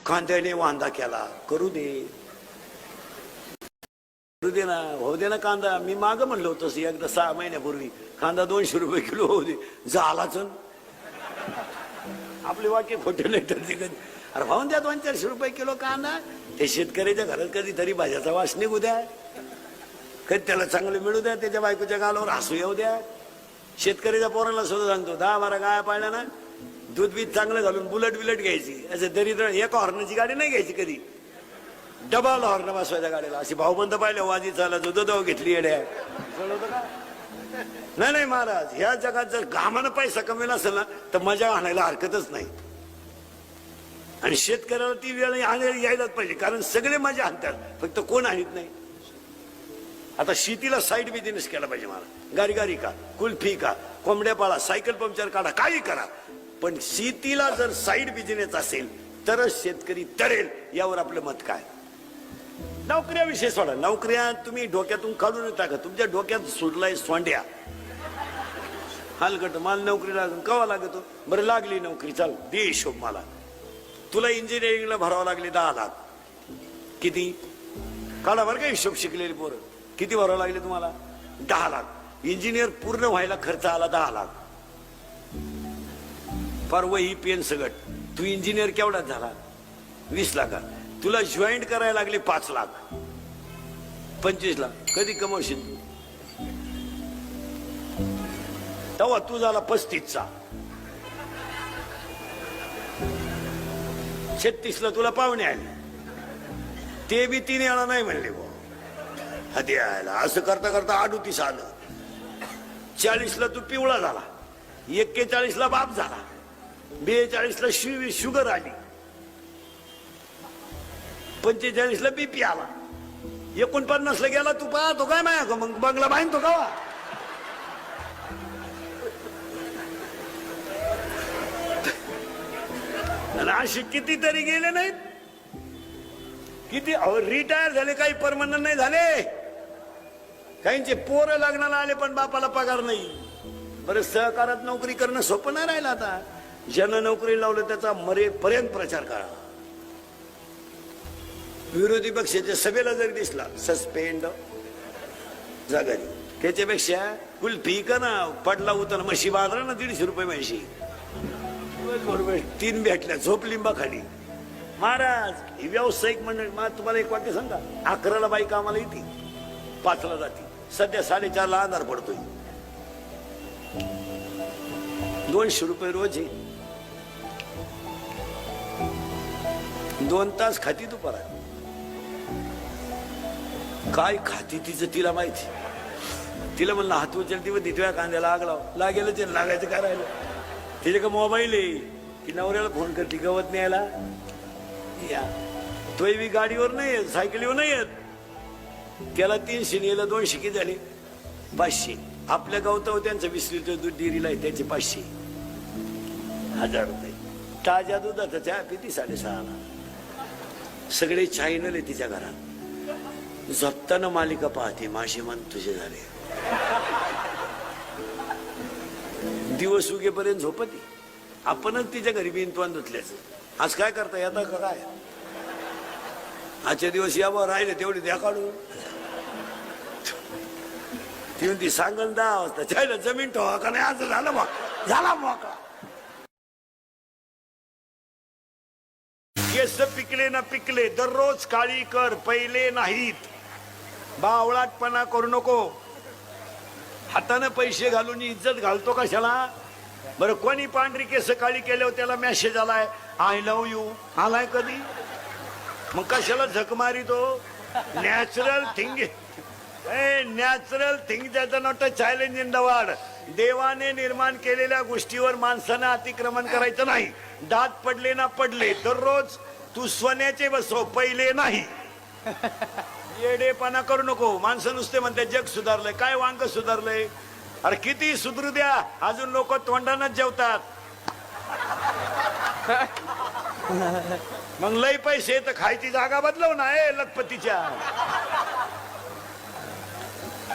कांद्याने वांदा केला, करू दे ना, होऊ दे ना कांदा. मी माग म्हणलो होतो एकदा 6 महिन्यापूर्वी, कांदा 200 रुपये किलो होऊ दे. झालाच आपले वाक्य खोटे नाही तर ते कधी. अरे भाऊन द्या 200-400 रुपये किलो कांदा. ते शेतकऱ्याच्या घरात कधीतरी भाज्याचा वास निघू द्या, कधी त्याला चांगलं मिळू द्या, त्याच्या बायकोच्या गालावर हसू येऊ द्या. शेतकऱ्याच्या पोराला सुद्धा सांगतो, 10-12 गाया पाळल्या ना, दूध बीज चांगलं घालून बुलट बिलट घ्यायची. असं दरिद्र एक हॉर्नची गाडी नाही घ्यायची कधी, डबल हॉर्न बसवायच्या गाडीला. अशी भाऊबंद पाहिलं वाजी चाला जो घेतली येड्या का. नाही नाही महाराज, ह्या जगात जर घामानं पैसा कमेला असेल ना तर मजा आणायला हरकतच नाही. आणि शेतकऱ्याला ती वेळ यायलाच पाहिजे, कारण सगळे मजा आणतात, फक्त कोण आणत नाही. आता शेतीला साईड बिझनेस केला पाहिजे मला. गारी का, कुल्फी का, कोंबड्या पाळा, सायकल पंक्चर काढा, काही करा, पण शेतीला जर साईड बिझनेस असेल तरच शेतकरी तरेल. यावर आपलं मत काय. नोकऱ्याविषयी सोडा, नोकऱ्या तुम्ही डोक्यातून काढून टाका. तुमच्या डोक्यात सुटलाय सोंड्या हलकट. मला नोकरी लागून कवा लागतो. बरं लागली नोकरी, चाल दे हिशोब मला. तुला इंजिनिअरिंगला भरावं लागले 10 लाख. किती काढा बरं का हिशोब. शिकलेली पोरं किती भरावं लागले तुम्हाला? 10 लाख. इंजिनियर पूर्ण व्हायला खर्च आला 10 लाख. फार वही पेन सगट. तू इंजिनियर केवढा झाला? 20 लाख. तुला जॉईंट करायला लागले 5 लाख, 25 लाख. कधी कमवशील तू? तेव्हा तू झाला 35चा. 36ला तुला पाहुणे आले, ते बी 3 वेळा नाही म्हणले बो हदी आयला. असं करता करता 38 आलं. 40ला तू पिवळा झाला, 41ला बाप झाला, 42ला शुगर आली, 45ला बीपी आला, 49ला गेला. तू पाहतो काय माया मग बंगला बांधतो का? असे कितीतरी गेले नाहीत. किती रिटायर झाले, काही परमनंट नाही झाले. काहींचे पोरं लग्नाला आले पण बापाला पगार नाही. बरं, सहकारात नोकरी करणं सोपं नाही राहिलं आता. ज्यानं नोकरी लावलं त्याचा मरेपर्यंत प्रचार करा. विरोधी पक्षाच्या सभेला जरी दिसला सस्पेंड जागारी. त्याच्यापेक्षा कुल्फी का ना, पडला उतर म्हशी बांधला ना 150 रुपये म्हशी. 3 भेटल्या झोप लिंबाखाली. महाराज ही व्यावसायिक मंडळ. तुम्हाला एक वाक्य सांगा, 11ला बाई कामाला येते, 5ला जाते. सध्या 4:30ला अंधार पडतोय. 200 रुपये रोज आहे. 2 तास खाती दुपारा. काय खाती तिचं तिला माहिती. तिला म्हणलं हात उचलती व तिथव्या कांद्याला आग लाव. लागेलच लागायचं काय राहिलं. तिथे का मोबाईल आहे की नवऱ्याला फोन करते गवत न्यायला या. तोय बी गाडीवर नाही येत, सायकलीवर नाही येत. त्याला 300 न्यायला 200 किती झाले? 500. आपल्या गावतावर त्यांचं 20 लिटर दूध डेअरीला आहे, त्याचे 500. 1000 रुपये. ताज्या दुधाचा चहा पिती 6.5ला. सगळे चॅनल आहे तिच्या घरात. झोपताना मालिका पाहते, माझे मन तुझे झाले. दिवस उगेपर्यंत झोपती. आपणच तिच्या घरी बिनतवान धुतल्याचं. आज काय करता येतं का काय? आजच्या दिवस यावं राहिले तेवढी द्या काढून. ती म्हणती सांगल 10 वाजता चायला जमीन ठेवा का नाही. आज झालं बा, झाला मोकळा. केस पिकले ना पिकले, दररोज काळी कर, पहिले नाहीत. बावळाटपणा करू नको. हाताने पैसे घालून इज्जत घालतो कशाला? बरं, कोणी पांढरी केस काळी केल्यावर त्याला मेसेज आलाय आय लव्ह यू, आलाय कधी? मग कशाला झक मारितो? नॅचरल थिंग, नॅचरल थिंग त्याचा not a challenge in the world. देवाने निर्माण केलेल्या गोष्टीवर माणसानं अतिक्रमण करायचं नाही. दात पडले ना पडले, दररोज तू सोन्याचे बसव, पहिले नाही. येडेपणा करू नको. माणसं नुसते म्हणते जग सुधारलंय. काय वांग सुधारलंय? अरे किती सुधरू द्या, अजून लोक तोंडानच जेवतात. मग लय पैसे तर खायची जागा बदलव ना लखपतीच्या.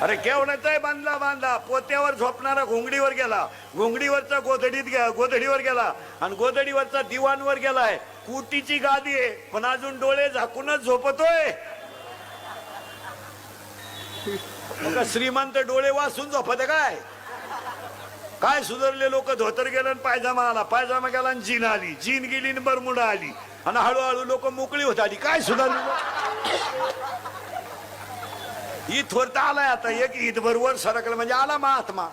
अरे केवढाचा बांधला बांधला. पोत्यावर झोपणारा घोंगडीवर गेला, घोंगडीवरचा गोधडीवर गेला, आणि गोधडीवरचा दिवाणवर गेलाय. कुटीची गादी आहे पण अजून डोळे झाकूनच झोपतोय. मग श्रीमंत डोळे वाचून झोपत काय? काय सुधारले लोक, धोतर गेलं आणि पायजामा आला, पायजामा गेला आणि जीन आली, जीन गेली आणि बरमुडा आली आणि हळूहळू लोक मोकळी होत आली. काय सुधारले? ईद वरता आलाय आता, एक ईद बरोबर सरकलं म्हणजे आला महात्मा.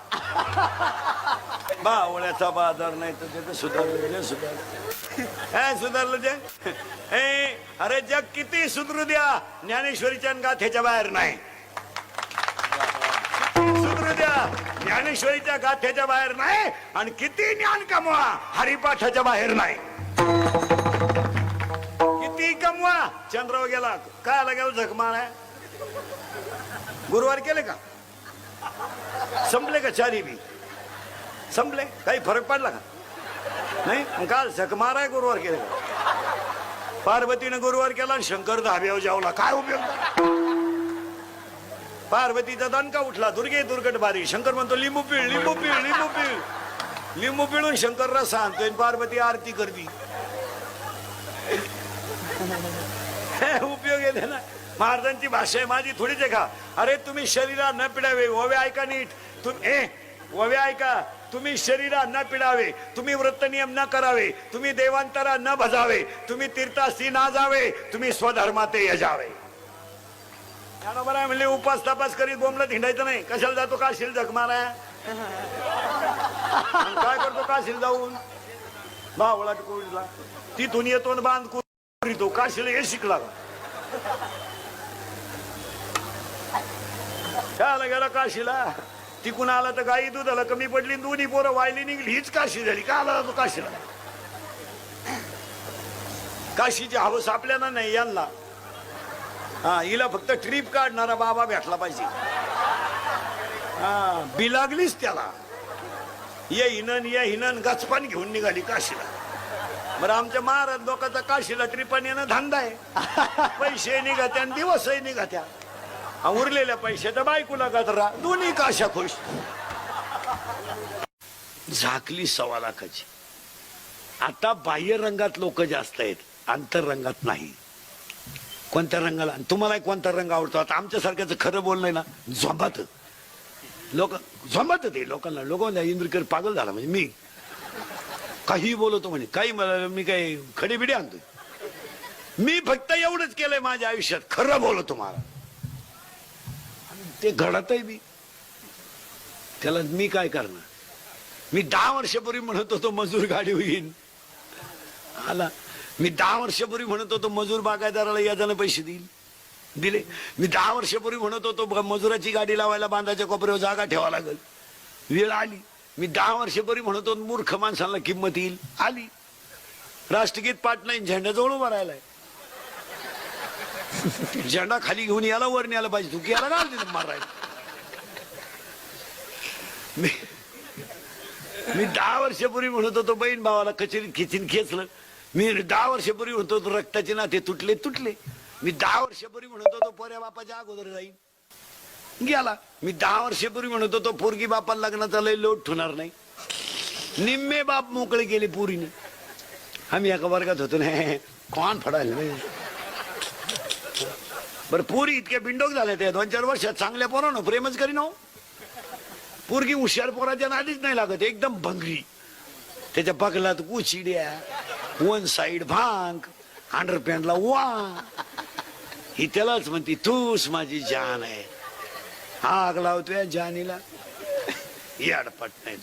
बावळ्याचा बाजार नाही तर त्याचं सुधारलं, सुधारलं काय सुधारलं जे? अरे जग किती सुधरू द्या, ज्ञानेश्वरीच्या गाथेच्या बाहेर नाही. सुधरू द्या, ज्ञानेश्वरीच्या गाथेच्या बाहेर नाही. आणि किती ज्ञान कमवा, हरिपाठाच्या बाहेर नाही. किती कमवा. चंद्रावर गेला, काय आला गेला झकमार आहे. गुरुवार केले का? संपले का? चारी बी संपले? काही फरक पडला का? नाही. काल झकमार आहे, गुरुवार केले का? पार्वतीने गुरुवार केला आणि शंकर धाब्यावर जावला, काय उपयोग? पार्वतीचा दणका उठला, दुर्गे दुर्गट बारी. शंकर म्हणतो लिंबू पिळ, लिंबू पिळ, लिंबू पिळ. लिंबू पिळून शंकरला सांगतोय, पार्वती आरती करती. उपयोग आहे ना. महाराजांची भाषा आहे, माझी थोडीच आहे का? अरे तुम्ही शरीरा न पिडावे, ओवे ऐका नीट. ओवे ऐका, तुम्ही शरीरा न पिडावे, तुम्ही व्रत नियम न करावे, तुम्ही देवांतरा न भजावे, तुम्ही तीर्थासी ना जावे, तुम्ही स्वधर्माते यजावे. बरोबर आहे म्हणले. उपास तपास करीत बोंबलत हिंडायचं नाही. कशाला जातो काशील जगमारा? काय करतो काशील जाऊन? बावळा कोळीला तिथून येतो आणि बांध करीतो. काशीला हे शिकला का? त्याला गेला काशीला, तिकून आला तर गाई दुधाला कमी पडली, दोन्ही पोरं वायली निघली, हीच काशी झाली. का आला तो काशीला? काशीची हवस आपल्याला नाही, यांना. हा, हिला फक्त ट्रिप काढणारा बाबा भेटला पाहिजे. हा, बिलागलीच त्याला. ये हिनन गचपान घेऊन निघाली काशीला. बरं, आमच्या महाराज लोकांचा काशीला ट्रिपान येणं धंदा आहे. पैसे निघत्या आणि दिवसही निघत्या. उरलेल्या पैशाच्या बायकोला गजरा, दोन्ही काशा खुश. झाकली 1.25 लाखाची. आता बाह्य रंगात लोक जास्त आहेत, अंतररंगात नाही. कोणत्या रंगाला? तुम्हाला कोणता रंग आवडतो? आता आमच्यासारख्याचं खरं बोलणं ना, झोंबात लोक झोंबात ते लोकांना. लोक इंद्रकर पागल झाला म्हणजे मी काही बोलतो म्हणे, काही मला मी काही खडीबिडी आणतोय. मी फक्त एवढंच केलंय माझ्या आयुष्यात, खरं बोलतो मला. ते घडतही बी. त्याला मी काय करणार? मी 10 वर्षापूर्वी म्हणत होतो मजूर गाडी होईन, आला. मी 10 वर्षापूर्वी म्हणत होतो मजूर बागायदाराला याजाने पैसे देईल, दिले. मी 10 वर्षापूर्वी म्हणत होतो मजुराची गाडी लावायला बांधाच्या कोपऱ्यावर जागा ठेवा लागेल, वेळ आली. मी 10 वर्षापूर्वी म्हणत होतो मूर्ख माणसांना किंमत येईल, आली. राष्ट्रगीत पाठ नाही, झेंड्याजवळ उभा राहिलाय. झेंडा खाली घेऊन याला वर न्यायला पाहिजे, तू याला का तिथे मारायला? मी 10 वर्षापूर्वी म्हणत होतो बहीण भावाला कचेरीत खिचीन खेचलं. मी 10 वर्षापूर्वी म्हणत होतो रक्ताचे नाते तुटले तुटले. मी 10 वर्षापूर्वी म्हणत होतो पोऱ्या बापाच्या अगोदर जाईल, गेला. मी 10 वर्षापूर्वी म्हणत होतो पोरगी बापाला लग्नाचा लय लोट होणार नाही, निम्मे बाप मोकळे गेले पोरीने. आम्ही एका वर्गात होतो ना, कोण फडायला. बरं, पोरी इतक्या बिंडोक झाल्या त्या 2-4 वर्षात. चांगल्या पोरानं प्रेमच करीन हो. पोरगी हुशार पोराच्या नादीच नाही लागत, एकदम भंगरी. त्याच्या बगलात उचिड्या, 1 साइड भांग, अंडरपॅन्टला वा. ही त्यालाच म्हणती तूच माझी जान आहे. आग लावतोय जानीला, याडपट नाही.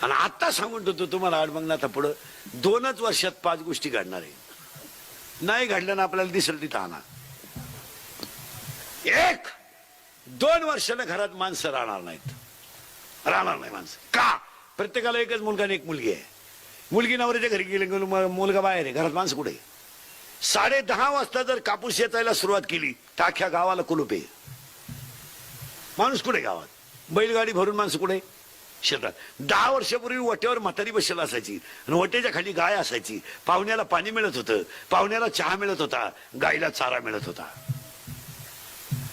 आणि आता सांगून होतो तुम्हाला आडमंगनाथा पुढं 2च वर्षात 5 गोष्टी घडणार आहे. नाही घडलं ना आपल्याला दिसेल तिथं आणा. 1-2 वर्षाला घरात माणसं राहणार नाहीत, राहणार नाही माणसं. का? प्रत्येकाला एकच मुलगा आणि एक मुलगी आहे. मुलगी नवऱ्याच्या घरी गेली, मुलगा बाहेर आहे, घरात माणसं कुठे? 10:30 वाजता जर कापूस येचायला सुरुवात केली तर अख्ख्या गावाला कुलूप आहे. माणूस कुठे गावात? बैलगाडी भरून माणसं कुठे? शेतात. 10 वर्षापूर्वी वट्यावर म्हातारी बसेल असायची आणि वट्याच्या खाली गाय असायची. पाहुण्याला पाणी मिळत होतं, पाहुण्याला चहा मिळत होता, गायला चारा मिळत होता.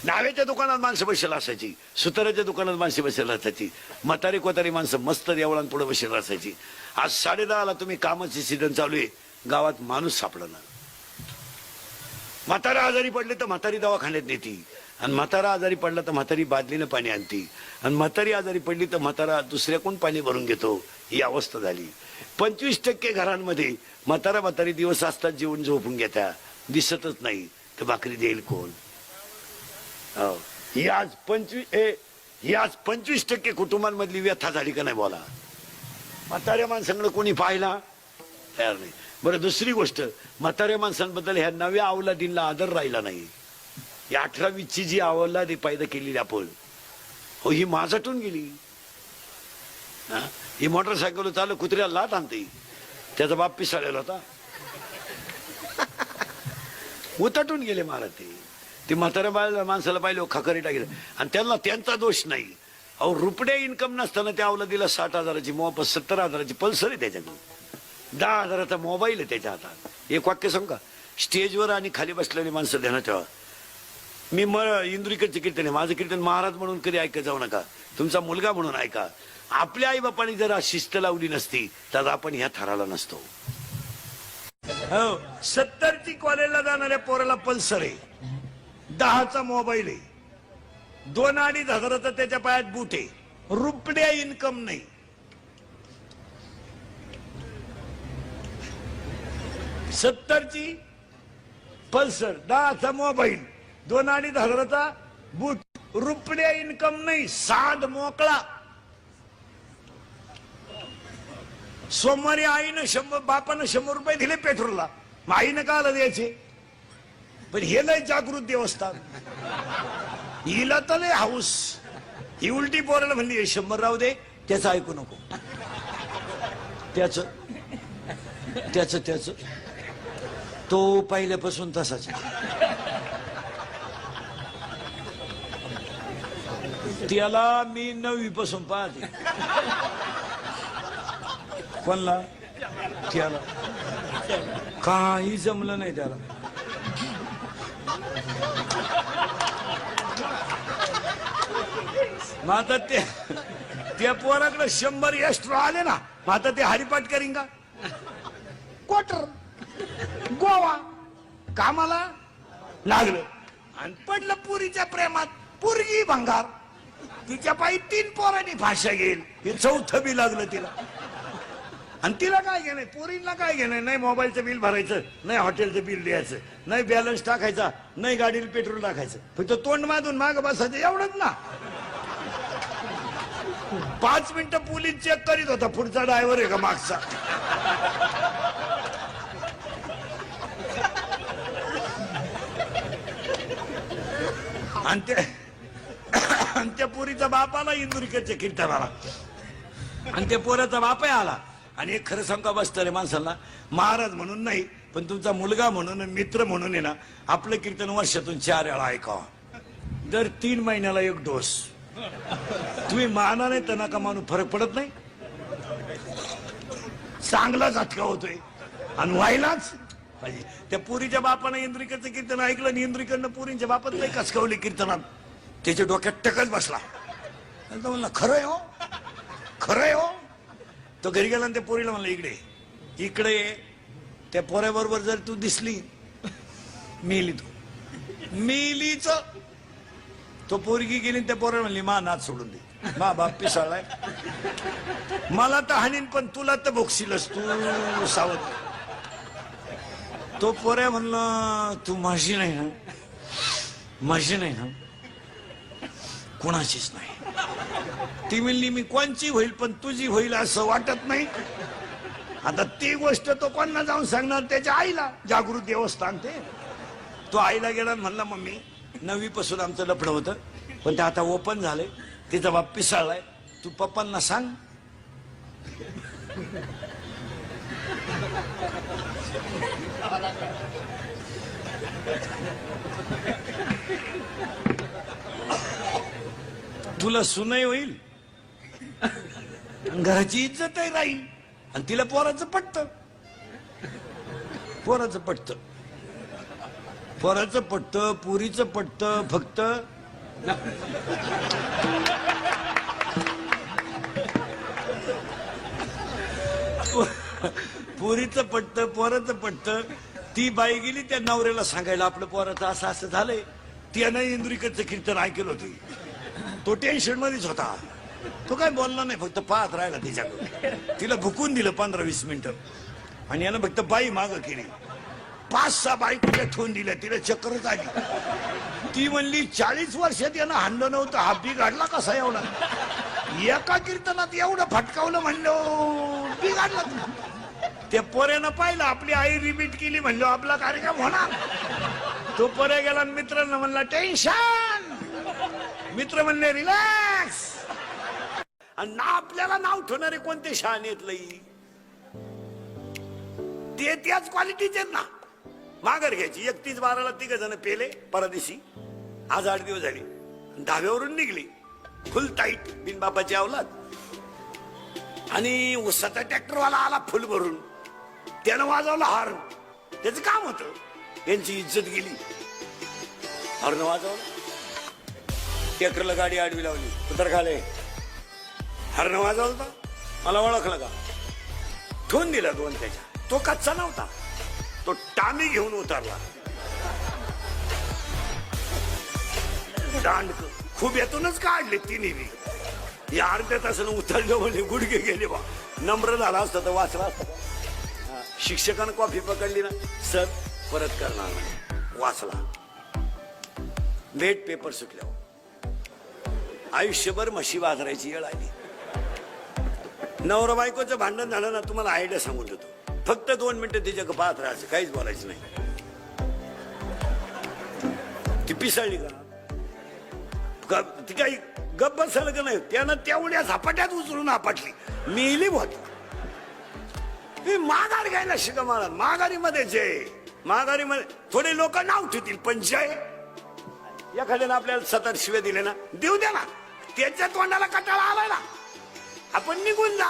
नावेच्या दुकानात माणसं बसेल असायची, सुताराच्या दुकानात माणसं बसेल असायची. म्हातारी कोतारी माणसं मस्त देवळांपुढे बसेल असायची. आज 10:30ला तुम्ही कामाची सीझन चालू आहे, गावात माणूस सापडणार. म्हातारा आजारी पडले तर म्हातारी दवाखान्यात नेती, आणि म्हातारा आजारी पडला तर म्हातारी बादलीनं पाणी आणती, आणि म्हातारी आजारी पडली तर म्हातारा दुसऱ्या कोण पाणी भरून घेतो. ही अवस्था झाली. 25% घरांमध्ये म्हातारी दिवस असतात जेवण झोपून घेत्या, दिसतच नाही. तर भाकरी देईल कोण? ही आज 25% कुटुंबांमधली व्यथा झाली का नाही बोला. म्हाताऱ्या माणसांकडे कोणी पाहिला तयार नाही. बरं, दुसरी गोष्ट, म्हाताऱ्या माणसांबद्दल ह्या नव्या अवलादींना आदर राहिला नाही. या 18-20ची जी अवलाद पैदा केलेली आपण, हो, ही माझाटून गेली. ही मोटरसायकल चालू कुत्र्याला लाट आणते, त्याचा बाप पिसाळलेला होता, उताटून गेले महाराज. ते म्हाताऱ्या माणसाला पाहिलं खकरी टाकलं, आणि त्यांना त्यांचा दोष नाही. अहो, रुपड्या इन्कम नसताना त्या अवलादीला 60,000ची 70,000ची पल्सर आहे, त्याच्याकडे 10,000चा मोबाईल आहे त्याच्या हातात. एक वाक्य सांगू का? स्टेजवर आणि खाली बसलेली माणसं ध्यानात ठेवा. मी इंद्रिकडचे कीर्तन आहे, माझं कीर्तन महाराज म्हणून कधी ऐकत जाऊ नका, तुमचा मुलगा म्हणून ऐका. आपल्या आई बापाने जर शिस्त लावली नसती तर आपण ह्या थराला नसतो. 70ची कॉलेजला जाणाऱ्या पोराला पल्सर आहे, 10चा मोबाईल आहे, 2-2.5 हजाराचा त्याच्या पायात बूट आहे, रुपड्या इन्कम नाही. ची पल्सर, 10चा मोबाईल, 2-2.5 हजाराचा बूट, रुपड्या इन्कम नाही, साध मोकळा. सोमवारी आईनं बापानं 100 रुपये दिले पेट्रोलला, मग आईनं का आला द्यायचे? पण हे लय जागृत देवस्थान. हिला तर लय हाऊस. ही उलटी पोराला म्हणली 100 राहू दे, त्याचं ऐकू नको, त्याच तो पहिल्यापासून तसाच. त्याला मी 9वी पासून पाहते. कोणला? त्याला काही जमलं नाही त्याला. मग आता त्या पोराकडे 100 एक्स्ट्रा आले ना, मग आता ते हरिपाठ करीन का? क्वार्टर गोवा कामाला लागलं आणि पडलं पुरीच्या प्रेमात. पुरगी भंगार, तिच्या पायी 3 पोरांनी भाषा घेईल, हे 4थं बी लागलं तिला. आणि तिला काय घेणं, पोरींना काय घेणं? नाही मोबाईलचं बिल भरायचं, नाही हॉटेलचं बिल द्यायचं, नाही बॅलन्स टाकायचा, नाही गाडीला पेट्रोल टाकायचं, फक्त तोंड माधून माग बसायचं, एवढंच ना. 5 मिनिटं पोलीस चेक करीत होता पुढचा ड्रायव्हर आहे का मागचा. आणि त्या पोरीचा बाप आला इंदुरीकडच्या कीर्तनाला, आणि त्या पोराचा बापही आला. आणि एक खरं सांगा बसतं रे माणसाला, महाराज म्हणून नाही पण तुमचा मुलगा म्हणून, मित्र म्हणून आहे ना, आपलं कीर्तन वर्षातून 4 वेळा ऐकावं. दर 3 महिन्याला 1 डोस. तुम्ही माना नाही तर नका मानू, फरक पडत नाही. चांगला झटका होतोय आणि व्हायलाच पाहिजे. त्या पुरीच्या बापानं इंद्रिकडचं कीर्तन ऐकलं आणि इंद्रिकडनं पुरींच्या बापात नाही कसकावली कीर्तनात, त्याच्या डोक्यात टकच बसला. म्हणलं खरंय हो, खरंय हो. तो घरी गेला आणि त्या पोरीला म्हणलं इकडे त्या पोऱ्याबरोबर जर तू दिसली, मेली तू, मेलीच. तो पोरगी गेली त्या पोऱ्या म्हणली मा नाच सोडून दे, मा बाप पिसाळाय, मला तर हानीन पण तुला तर भोगशीलच, तू सावध. तो पोऱ्या म्हणलं तू माझी नाही ना, माझी नाही ना, कोणाचीच नाही. ती म्हणली मी कोणची होईल पण तुझी होईल असं वाटत नाही. आता ती गोष्ट तो कोणाला जाऊन सांगणार? त्याच्या आईला. जागृत देवस्थान ते. तो आईला गेला म्हणला मम्मी 9वी पासून आमचं लफडं होतं पण ते आता ओपन झालंय, तिचा बाप पिसाळलाय, तू पप्पांना सांग. तुला सुनई होईल, घराची इज्जतही राहील, आणि तिला पोराचं पटतं, पोराचं पटतं, पोराचं पटतं, पुरीचं पटतं. फक्त पोरीचं पटतं पोराचं पटतं. ती बाई गेली त्या नवऱ्याला सांगायला आपलं पोराचं असं असं झालंय. त्यानं इंद्रिकडचं कीर्तन ऐकलं होतं. तो टेन्शन मध्येच होता. तो काय बोलला नाही, फक्त पाहत राहिला तिच्याकडे. तिला भुकून दिलं 15-20 मिनिटं आणि यानं फक्त बाई मागं केली. 5-6 बायकोच्या ठेवून दिल्या. तिला चक्करच आली. ती म्हणली 40 वर्षात यानं हाणलं नव्हतं, हा बिघडला कसा एवढा. एका कीर्तनात एवढं फटकावलं म्हणलं बिघडला. त्या पोऱ्यानं पाहिलं आपली आई रिपीट केली म्हणलं आपला कार्यक्रम होणार. तो पोऱ्या गेला मित्रांना म्हणला टेन्शन. मित्र म्हणले रिलॅक्स. आणि ना आपल्याला नाव ठेवणारे कोणते शहाणे आहेत लई. ते त्याच क्वालिटीचे ना. माघार घ्यायची. 31/12ला 3 जण पेले परदेशी. आज 8 दिवस झाले. धाब्यावरून निघली फुल टाईट बिन बापाची अवलाद. आणि उसाचा ट्रॅक्टरवाला आला फुल भरून. त्यानं वाजवला हॉर्न. त्याचं काम होतं. यांची इज्जत गेली. हॉर्न वाजवला. ट्रॅक्टरला गाडी आडवी लावली. उतर खाले. हॉर्न वाजवला. मला ओळखलं का. ठेवून दिला 2 त्याच्या. तो कच्चा नव्हता. तो टामी घेऊन उतरला. दांड खूप यातूनच काढले तिन्ही. या अर्ध्या तासानं उतरलं म्हणजे गुडघे गेले बा. नम्र झाला असता तर वाचला असता. शिक्षकानं कॉफी पकडली ना, सर परत करणार नाही. वाचला. भेट पेपर सुटल्या. आयुष्यभर म्हशी बाजारायची वेळ आली. नवरा बायकोचं भांडण झालं ना, तुम्हाला आयडिया सांगून देतो. फक्त 2 मिनिटं तिच्या पाहत राहायचं, काहीच बोलायचं नाही. ती पिसाळली का ती काही गप्प बसायला का नाही. त्यानं तेवढ्या झपाट्यात उचलून आपटली. मिली होत. माघार घ्यायला शिका मला. माघारीमध्ये जय. माघारीमध्ये थोडे लोक नाव ठेवतील पण जय. एखाद्याला आपल्याला 7 शिव्या दिले ना, देऊ द्या ना. त्याच्या तोंडाला कटाळा आलाय ना, आपण निघून जा.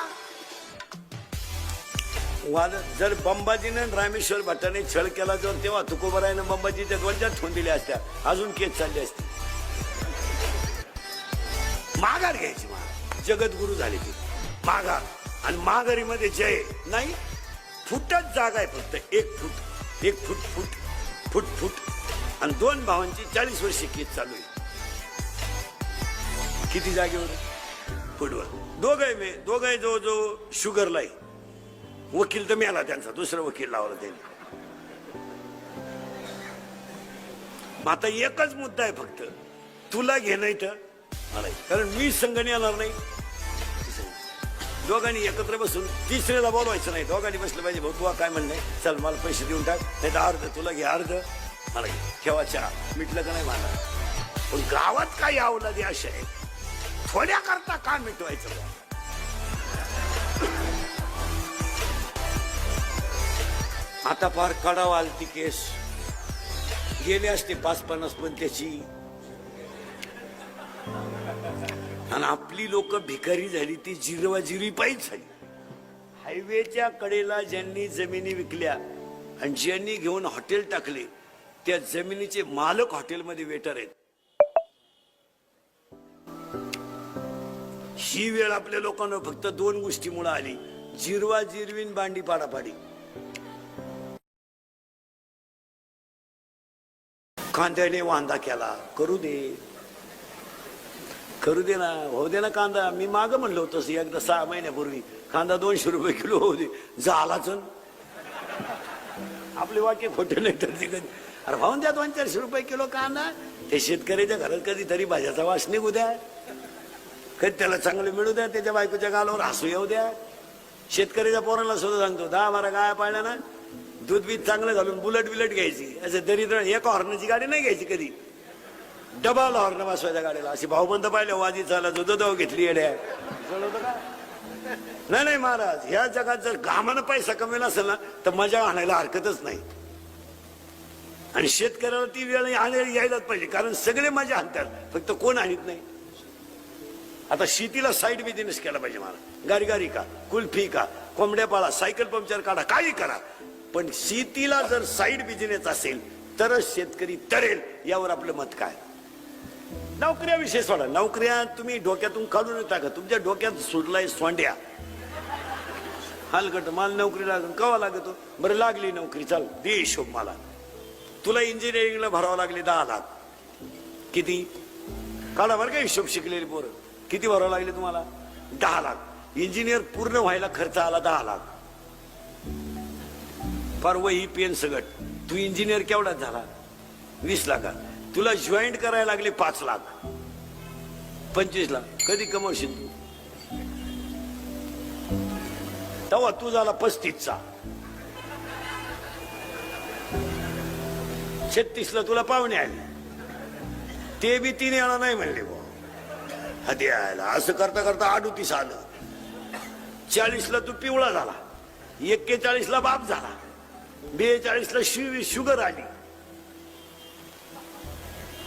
जर बंबाजीने रामेश्वर भट्टाने छळ केला जर तेव्हा तुकोबरायनं बंबाजीच्या ध्वजात ठेवून दिल्या असत्या. अजून केस चालली असती. माघार घ्यायची. जगद्गुरु झाली ती माघार. आणि माघारीमध्ये जय नाही. फुटच जागा आहे फक्त. 1 फूट 1 फूट फूट फूट फूट. आणि 2 भावांची 40 वर्ष केस चालू आहे. किती जागेवर फुटवर. दोघे जो शुगरला आहे. वकील तर मिळाला त्यांचा. दुसरा वकील लावला त्यांनी. आता एकच मुद्दा आहे फक्त. तुला घे नाही तर मला. कारण मी संघाने येणार नाही. दोघांनी एकत्र बसून तिसऱ्याला बोलवायचं नाही. दोघांनी बसलं पाहिजे. भाऊ तू काय म्हणणे, चल मला पैसे देऊन टाक. नाही तर अर्ध तुला घे अर्ध मला घे. ठेवा चहा. मिटलं का नाही मला. पण गावात काही अवलादी अशा आहे. थोड्या करता का मिटवायचं. आता फार कडाव आलती केस. गेले असते 5-50 पण त्याची. आणि आपली लोक भिकारी झाली. ती जिरवाजिरवी पायीच झाली. हायवेच्या कडेला ज्यांनी जमिनी विकल्या आणि ज्यांनी घेऊन हॉटेल टाकले, त्या जमिनीचे मालक हॉटेलमध्ये वेटर आहेत. ही वेळ आपल्या लोकांना फक्त 2 गोष्टीमुळे आली. जिरवाजिरवीन बांडी पाडापाडी. कांद्याने वांदा केला. करू दे ना. होऊ दे ना कांदा. मी माग म्हणलो होतो एकदा 6 महिन्यापूर्वी कांदा 200 रुपये किलो होऊ दे. झालाच. आपले वाक्य खोटे नाही तर. अरे भाऊन द्या 200-400 रुपये किलो कांदा. ते शेतकऱ्याच्या घरात कधीतरी भाज्याचा वास निघू द्या. कधी त्याला चांगलं मिळू द्या. त्याच्या बायकोच्या गालावर हसू येऊ द्या. शेतकऱ्याच्या पोराला सुद्धा सांगतो 10-12 गाया पाळल्या ना, दूध बीज चांगलं घालून बुलट घ्यायची. असं दरिद्र एका हॉर्नची गाडी नाही घ्यायची कधी. डबल हॉर्न बसवायच्या गाडीला. अशी भाऊबंद पाहिले वाजी चाला जो घेतली येड्या. नाही महाराज. ह्या जगात जर घामानं पैसा कमेला असेल ना तर मजा आणायला हरकतच नाही. आणि शेतकऱ्याला ती वेळ यायलाच पाहिजे. कारण सगळे मजा आणतात, फक्त कोण आणत नाही. आता शेतीला साईड बिझनेस केला पाहिजे महाराज. गारी का, कुल्फी का, कोंबड्या पाळा, सायकल पंक्चर काढा, काही करा. पण शेतीला जर साईड बिझनेस असेल तरच शेतकरी तरेल. यावर आपलं मत काय. नोकऱ्याविषयी सोडा. नोकऱ्या तुम्ही डोक्यातून काढून टाका. तुमच्या डोक्यात सुटलाय सोंड्या. हलकट मला नोकरी लागून कवा लागतो बरं लागली नोकरी चाल दे हिशोब मला तुला इंजिनिअरिंगला भरावं लागले 10 लाख किती काढा बरं का हिशोब शिकलेली पोरं किती भरावं लागले तुम्हाला 10 लाख इंजिनियर पूर्ण व्हायला खर्च आला 10 लाख फार वही पेन सगट तू इंजिनियर केवढाच झाला 20 लाखात तुला जॉईंट करायला लागले 5 लाख 25 लाख कधी कमवशील तू तेव्हा तू झाला 35चा 36ला तुला पाहुणे आले ते बी 3 वेळा नाही म्हणले हती आयला असं करता करता 38 आलं 40ला तू पिवळा झाला 41ला बाप झाला 42ला शुगर आली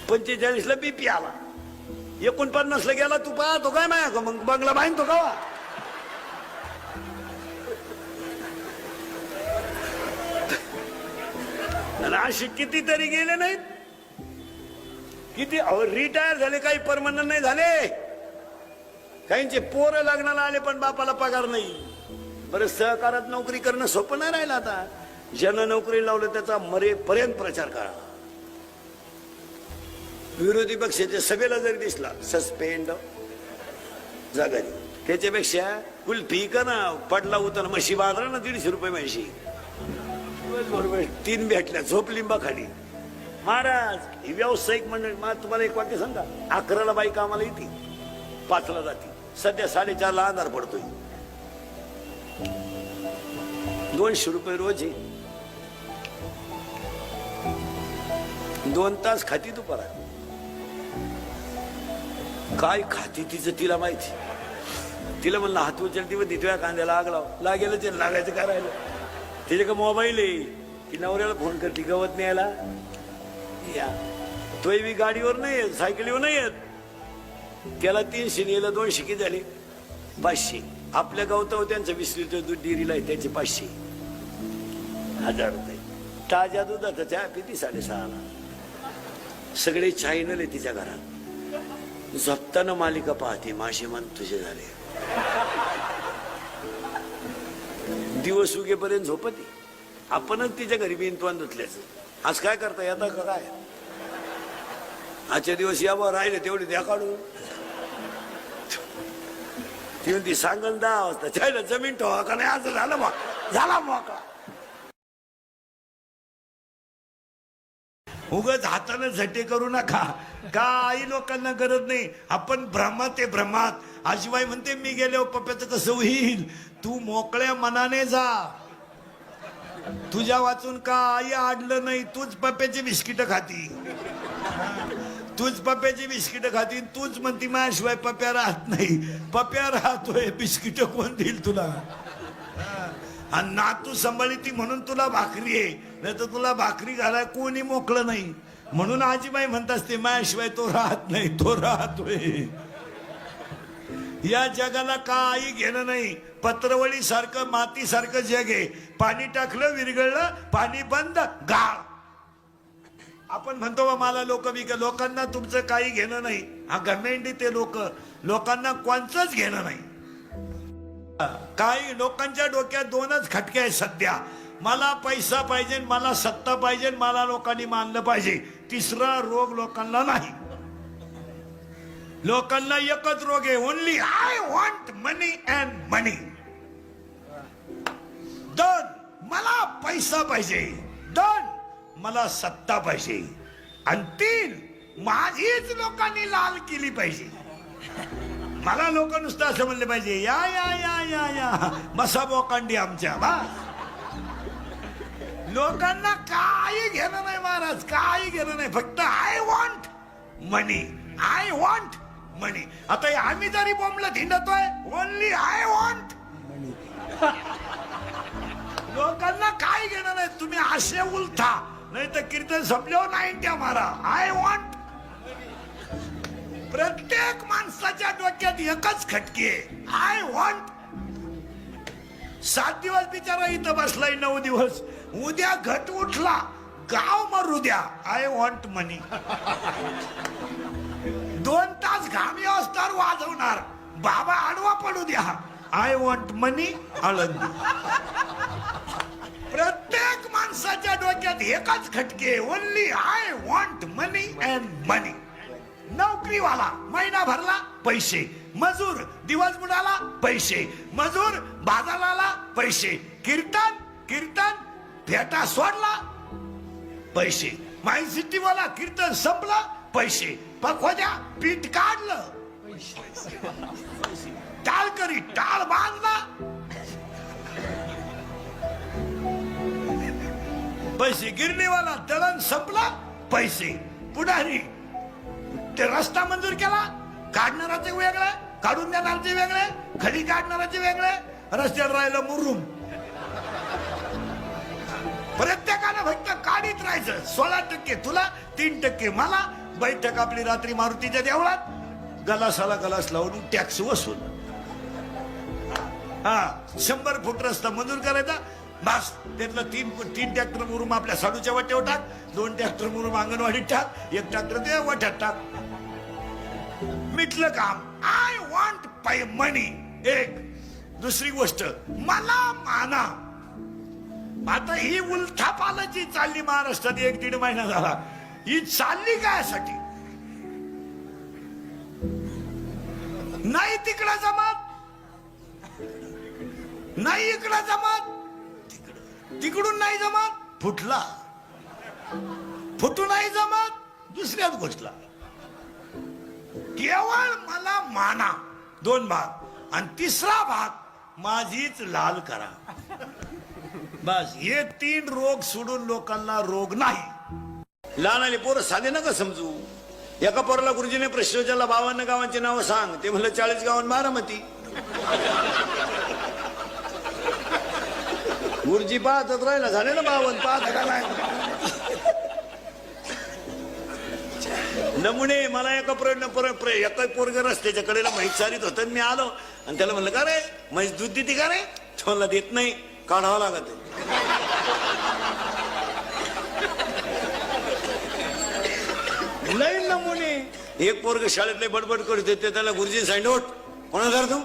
45ला बीपी आला 49ला गेला तू पाहतो काय माया मग बंगला बांधतो का असे कितीतरी गेले नाहीत किती रिटायर झाले काही परमनंट नाही झाले काहींचे पोरं लग्नाला आले पण बापाला पगार नाही बरं सहकारात नोकरी करणं सोपं नाही राहिलं आता ज्यानं नोकरी लावलं त्याचा मरेपर्यंत प्रचार करा विरोधी पक्षाच्या सभेला जरी दिसला सस्पेंड जागरी त्याच्यापेक्षा कुल्फी का ना पडला उतर म्हशी बांधला ना 150 रुपये म्हशी बरोबर 3 भेटल्या झोप लिंबा खाली महाराज ही व्यावसायिक मंडळी तुम्हाला एक वाक्य सांगा 11ला बाई कामाला येते 5ला जाते सध्या 4:30ला अंधार पडतोय 200 रुपये रोज आहे 2 तास खाती तू परा काय खाती तिचं तिला माहिती तिला म्हणलं हात उचलती व तिथल्या कांद्याला आग लाव लागेल ते लागायचं काय राहिलं तिथे का मोबाईल आहे ती नवऱ्याला फोन करते गवत न्यायला या तोही बी गाडीवर नाही येत सायकलीवर नाही येत त्याला 300 न्यायला 200 किती झाले 500 आपल्या गावतावर त्यांचं 20 लिटर दूध डेअरीला आहे त्याचे 500 1000 रुपये ताज्या दुधाचा चहा पिती 6.5ला सगळे चॅनल आहे तिच्या घरात झोपताना मालिका पाहते माशे मन तुझे झाले दिवस उगेपर्यंत झोपती आपणच तिच्या घरी बिनतवान धुतल्याचं आज काय करता येतं का काय आजच्या दिवस यावं राहिले तेवढी द्या काढून ती म्हणती सांगल 10 वाजता चायला जमीन ठेवा का नाही आज झालं मग झाला मोकळा उगाच हाताने झटे करू नका काही लोकांना गरज नाही आपण भ्रमात आहे भ्रमात आजीबाई म्हणते मी गेल्यावर पप्प्याचं कसं होईल तू मोकळ्या मनाने जा तुझ्या वाचून काही आडलं नाही तूच पप्प्याची बिस्किट खाती तूच पप्प्याची बिस्किट खाती तूच म्हणती माझ्याशिवाय पप्प्या राहत नाही पप्प्या राहतोय बिस्किट कोण देईल तुला आणि नातू सांभाळती म्हणून तुला भाकरी आहे नाही तर तुला भाकरी घालाय कोणी मोकळं नाही म्हणून आजीबाई म्हणत असते माझ्याशिवाय तो राहत नाही तो राहतोय या जगाला काही घेणं नाही पत्रवळी सारखं माती सारखं जग आहे पाणी टाकलं विरघळलं पाणी बंद गाळ आपण म्हणतो बा मला लोकांना तुमचं काही घेणं नाही हा गमेंडी ते लोकांना कोणचंच घेणं नाही काही लोकांच्या डोक्यात 2च खटके आहेत सध्या मला पैसा पाहिजे मला सत्ता पाहिजे मला लोकांनी मानलं पाहिजे तिसरा रोग लोकांना नाही लोकांना एकच रोग आहे only I want money and money 2 मला पैसा पाहिजे 2 मला सत्ता पाहिजे आणि 3 माझीच लोकांनी लाल केली पाहिजे मला लोक नुसतं असं म्हणले पाहिजे या या या या या मसा बोकांडी आमच्या बा लोकांना काही घेणं नाही महाराज काही घेणं नाही फक्त I want money I want money आता आम्ही जरी बोंबला धिंडतोय ओनली आय वॉन्ट मनी लोकांना काही घेणं नाही तुम्ही असे उलथा नाही तर कीर्तन संपल्यावर 90 मारा आय वॉन्ट प्रत्येक माणसाच्या डोक्यात एकच खटके आय वॉन्ट 7 दिवस बिचारा इथं बसलाय 9 दिवस उद्या घट उठला गाव मरू द्या आय वॉन्ट मनी 2 तास घामी असताना वाजवणार बाबा आडवा पडू द्या आय वॉन्ट मनी आळंदी. प्रत्येक माणसाच्या डोक्यात एकच खटके, only I want money and money. नोकरीवाला महिना भरला पैसे, मजूर दिवस बुडाला पैसे, मजूर बाजाराला पैसे, कीर्तन कीर्तन फेटा सोडला पैसे, माय सिटी वाला कीर्तन संपला पैसे, पखोद्या पीठ काढलं टाळ करी टाळ बांधला पैसे, गिरणीवाला दळण संपला पैसे, पुढारी ते रस्ता मंजूर केला, काढणाराचे वेगळे, काढून देणारचे वेगळे, खडी काढणाराचे वेगळे, रस्त्यावर राहिलं मुरुम. प्रत्येकानं फक्त काढीत राहायचं. 16% तुला, 3% मला. बैठक आपली रात्री मारुतीच्या देवळात, गलासाला गलास लावून टॅक्स वसूल. 100 फूट रस्ता मंजूर करायचा, बस त्यातलं 3 ट्रॅक्टर मुरुम आपल्या साडूच्या वाट्यावर टाक, 2 ट्रॅक्टर मुरुम अंगणवाडीत टाक, 1 ट्रॅक्टर ते वाट्यात टाक, मिटलं काम. आय वॉन्ट पाय मनी. एक दुसरी गोष्ट, मला माना. आता ही उलथापालाची चालली महाराष्ट्रात 1-1.5 महिना झाला. ही चालली कायसाठी? नाही तिकडं जमात, नाही इकडं जमात, तिकडून नाही जमात, फुटला, फुटू नाही जमात दुसऱ्याच गोष्टला. केवळ मला माना. 2 भाग. आणि 3रा भाग माझीच लाल करा. बस हे 3 रोग सोडून लोकांना रोग नाही. लहान आले पोरं साधे नका समजू. एका पोराला गुरुजीने प्रश्न विचारला, 52 गावांची नावं सांग. ते म्हणलं 40 गावांत बारामती. गुरुजी पाहतच राहिला, झाले ना 52, पाहत का नाही. नमुने. मला एका एका पोरग रस्त्याच्या कडेला म्हैस चारीत होत, मी आलो आणि त्याला म्हणलं, का रे म्हैस दूध देते का रे? तो म्हणला, देत नाही, काढावं लागत. लई नमुने. एक पोरग शाळेतले बडबड करत होते, त्याला गुरुजी सांगितलं, ओट कोणाचा तू,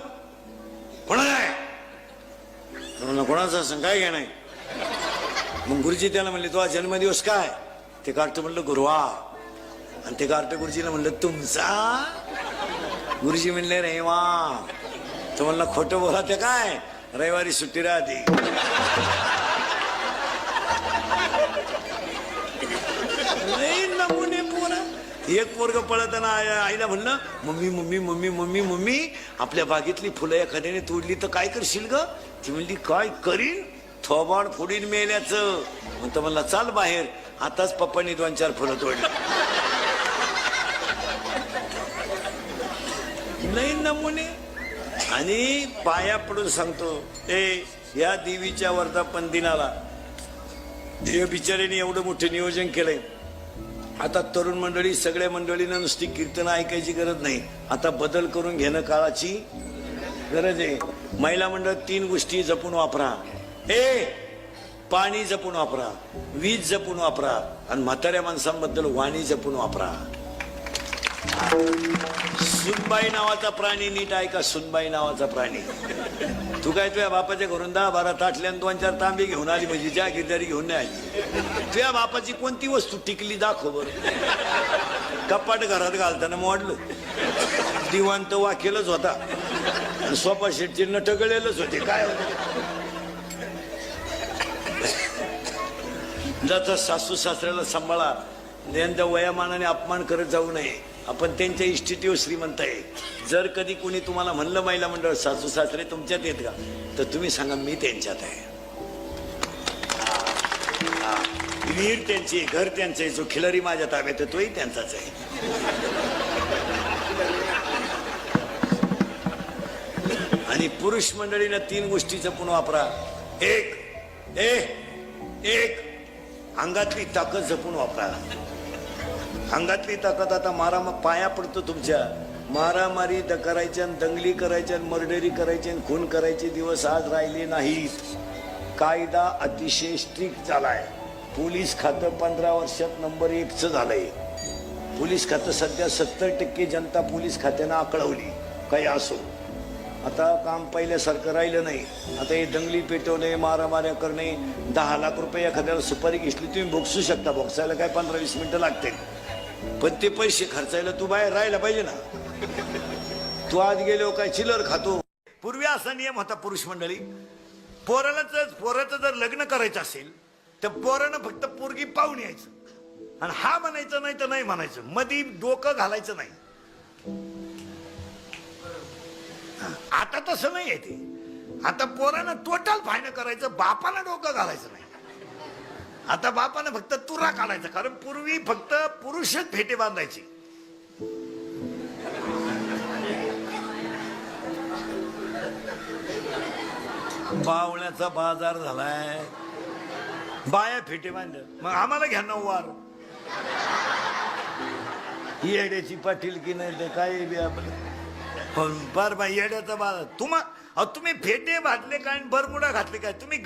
कोणाचा आहे? कोणाचा असं काय घ्या नाही. मग गुरुजी त्याला म्हणले, तुझा जन्मदिवस काय? ते कार्ट म्हणलं, गुरुवार. आणि ते कार्ट गुरुजीला म्हणलं, तुमचा? गुरुजी म्हणले, रविवार. तो म्हणला, खोटं बोला. ते काय? रविवारी सुट्टी राहते. नमुने पोरा. एक पोरग पळताना आईला म्हणलं, mummy mummy mummy mummy mummy, आपल्या बागेतली फुलं एखाद्याने तोडली तर काय करशील ग? ती म्हणली, काय करीन? थोबाड फोडीन मेल्याचं. म्हणतो म्हणला, चाल बाहेर, आताच पप्पांनी 2-4 फुलं तोडली. नाही नमुने. आणि पाया पडून सांगतो, या देवीच्या वर्धापन दिनाला देव बिचाऱ्याने एवढं मोठं नियोजन केलंय. आता तरुण मंडळी, सगळ्या मंडळींना नुसती कीर्तन ऐकायची गरज नाही, आता बदल करून घेणं काळाची गरज आहे. महिला मंडळ 3 गोष्टी जपून वापरा. पाणी जपून वापरा, वीज जपून वापरा, आणि म्हाताऱ्या माणसांबद्दल वाणी जपून वापरा. सुनबाई नावाचा प्राणी नीट ऐका. सुनबाई नावाचा प्राणी. तू काय तुझ्या बापाच्या घरून 10-12 ताटल्या 2-4 तांबे घेऊन आली म्हणजे जागीरदारी घेऊन नाही आली. तुझ्या बापाची कोणती वस्तू टिकली दाखव बरं. कपाट घरात घालताना मोडलं, दिवाण तर वाकेलच होता, आणि सोफा सेटचे नट गळेलच होते. काय होत? जाता सासू सासऱ्याला सांभाळा. त्यांच्या वयामानाने अपमान करत जाऊ नये. आपण त्यांच्या इष्टिटीव श्रीमंत आहे. जर कधी कोणी तुम्हाला म्हणलं महिला मंडळ सासू सासरे तुमच्यात येत का, तर तुम्ही सांगा, मी त्यांच्यात आहे. विहीर त्यांची, घर त्यांचं, जो खिलरी माझ्या ताब्यात आहे तोही त्यांचाच आहे. आणि पुरुष मंडळीनं 3 गोष्टी जपून वापरा. एक अंगातली ताकद जपून वापरा. अंगातली ताकद. आता पाया पडतो तुमच्या. मारामारी करायच्या, दंगली करायच्या, मर्डरी करायची, खून करायचे दिवस आज राहिले नाहीत. कायदा अतिशय स्ट्रिक्ट झालाय. पोलीस खातं 15 वर्षात नंबर 1चं झालंय. पोलीस खातं सध्या 70% जनता पोलीस खात्यानं आकळवली. काही असो, आता काम पहिल्यासारखं राहिलं नाही. आता हे दंगली पेटवणे, मारामाऱ्या करणे. 10 लाख रुपये एखाद्याला सुपारी घेतली तुम्ही भोगसू शकता. भोगसायला काय 15-20 मिनिटं लागतील, पण ते पैसे खर्चायला तू बाहेर राहायला पाहिजे ना. तू आज गेलो काय चिलर खातो. पूर्वी असा नियम होता पुरुष मंडळी, पोराचं जर लग्न करायचं असेल तर पोरानं फक्त पोरगी पाहून यायचं आणि हा म्हणायचं नाही तर नाही म्हणायचं, मधी डोकं घालायचं नाही. आता तसं नाही आहे ते. आता पोरानं टोटल फायनल करायचं, बापानं डोकं घालायचं नाही. आता बापानं फक्त तुरा काढायचा, कारण पूर्वी फक्त पुरुषच फेटे बांधायचे. बावण्याचा बाजार झालाय, बाया फेटे बांध. मग आम्हाला घ्या नऊवार. येड्याची पाटील की नाही ते काय बी आपलं. बर बाई येड्याचा बाजार. तुम्ही फेटे बांधले काय, बरमुडा घातले काय तुम्ही.